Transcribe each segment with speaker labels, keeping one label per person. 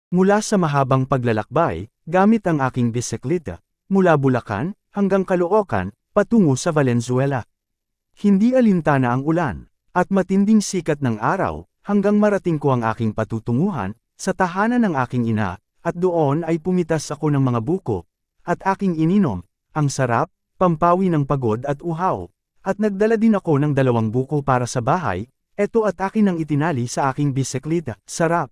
Speaker 1: Mula sa mahabang paglalakbay, gamit ang aking bisikleta, mula Bulacan, hanggang Caloocan, patungo sa Valenzuela. Hindi alintana ang ulan, at matinding sikat ng araw, hanggang marating ko ang aking patutunguhan, sa tahanan ng aking ina, at doon ay pumitas ako ng mga buko, at aking ininom, ang sarap, pampawi ng pagod at uhaw, at nagdala din ako ng 2 buko para sa bahay, eto at akin ang itinali sa aking bisikleta, sarap.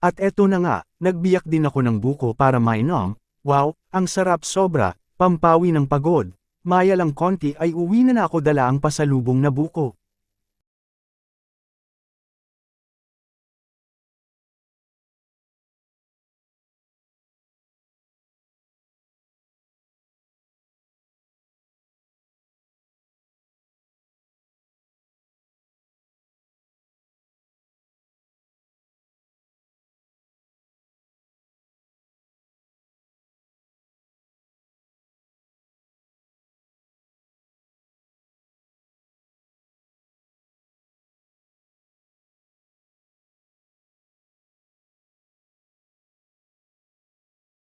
Speaker 1: At eto na nga, nagbiyak din ako ng buko para mainom, wow, ang sarap sobra, pampawi ng pagod, maya lang konti ay uwi na ako dala ang pasalubong na buko.